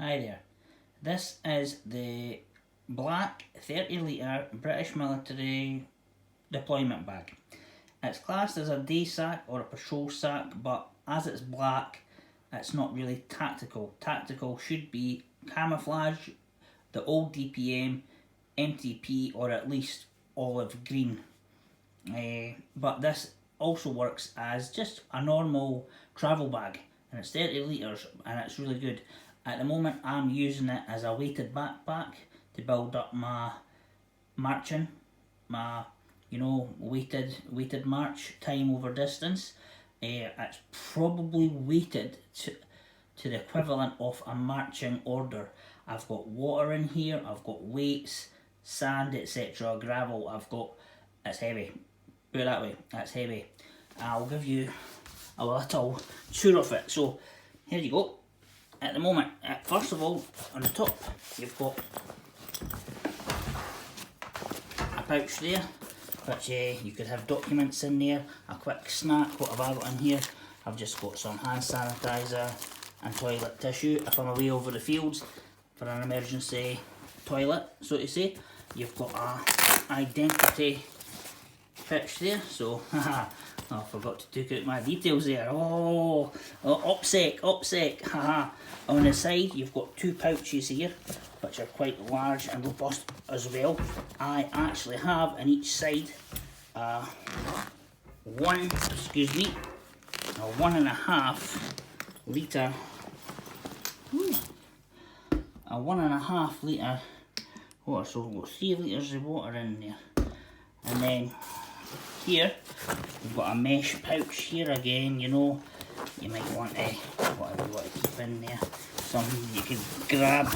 Hi there. This is the black 30 litre British military deployment bag. It's classed as a day sack or a patrol sack, but as it's black, it's not really tactical. Tactical should be camouflage, the old DPM, MTP, or at least olive green. But this also works as just a normal travel bag, and it's 30 litres and it's really good. At the moment I'm using it as a weighted backpack to build up my marching, my weighted march time over distance. It's probably weighted to the equivalent of a marching order. I've got water in here, I've got weights, sand, etc, gravel. It's heavy, put it that way, it's heavy. I'll give you a little tour of it. So here you go. At the moment, first of all, on the top you've got a pouch there, which you could have documents in there, a quick snack. What have I got in here? I've just got some hand sanitizer and toilet tissue if I'm away over the fields for an emergency toilet, so to say. You've got a identity pouch there, so I forgot to take out my details there. OPSEC, haha. On the side you've got two pouches here, which are quite large and robust as well. I actually have in each side a 1.5 litre, a 1.5 litre water, so we've got 3 litres of water in there. And then here we've got a mesh pouch here again. You might want to, whatever you want to keep in there, something you can grab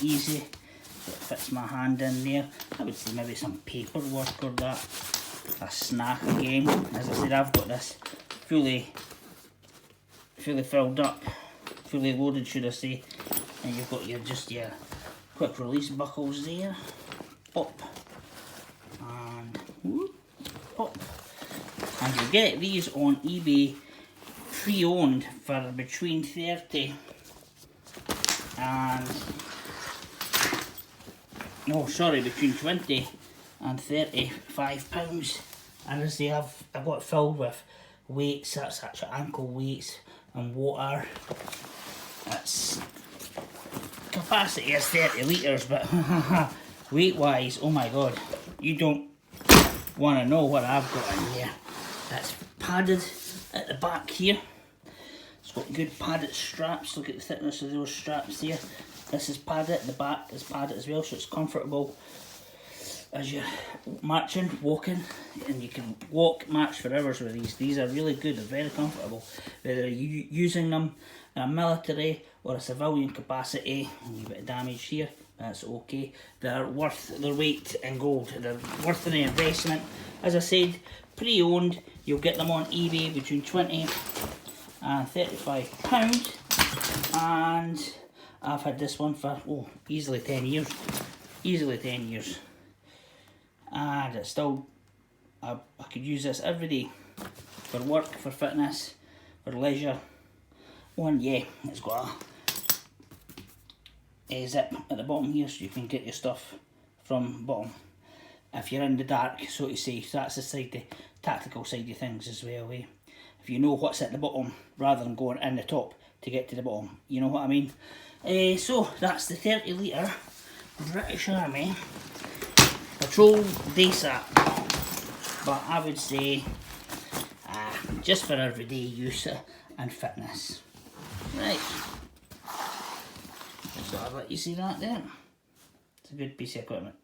easy, so it fits my hand in there. I would say maybe some paperwork or that, a snack again. As I said, I've got this fully filled up, fully loaded should I say, and you've got your quick release buckles there, pop, and whoop, pop. And you get these on eBay pre-owned for between 30 and between 20 and 35 pounds. And as they have, I've got it filled with weights, that's actually ankle weights, and water. Its capacity is 30 litres, but weight wise, oh my god, you don't want to know what I've got in here. It's padded at the back here. It's got good padded straps. Look at the thickness of those straps there. This is padded, the back is padded as well, so it's comfortable as you're marching, walking, and you can march for hours with these. These are really good, they're very comfortable. Whether you're using them in a military or a civilian capacity, a wee bit of damage here, that's okay. They're worth their weight in gold. They're worth the investment. As I said, pre-owned, you'll get them on eBay between 20 and 35 pounds, and I've had this one for easily 10 years, and it's still, I could use this every day for work, for fitness, for leisure. It's got a zip at the bottom here, so you can get your stuff from bottom if you're in the dark, so to say. So that's the tactical side of things as well. If you know what's at the bottom rather than going in the top to get to the bottom, you know what I mean. So that's the 30 litre British Army patrol day sack, but I would say just for everyday use and fitness. Right, so I'll let you see that there. It's a good piece of equipment.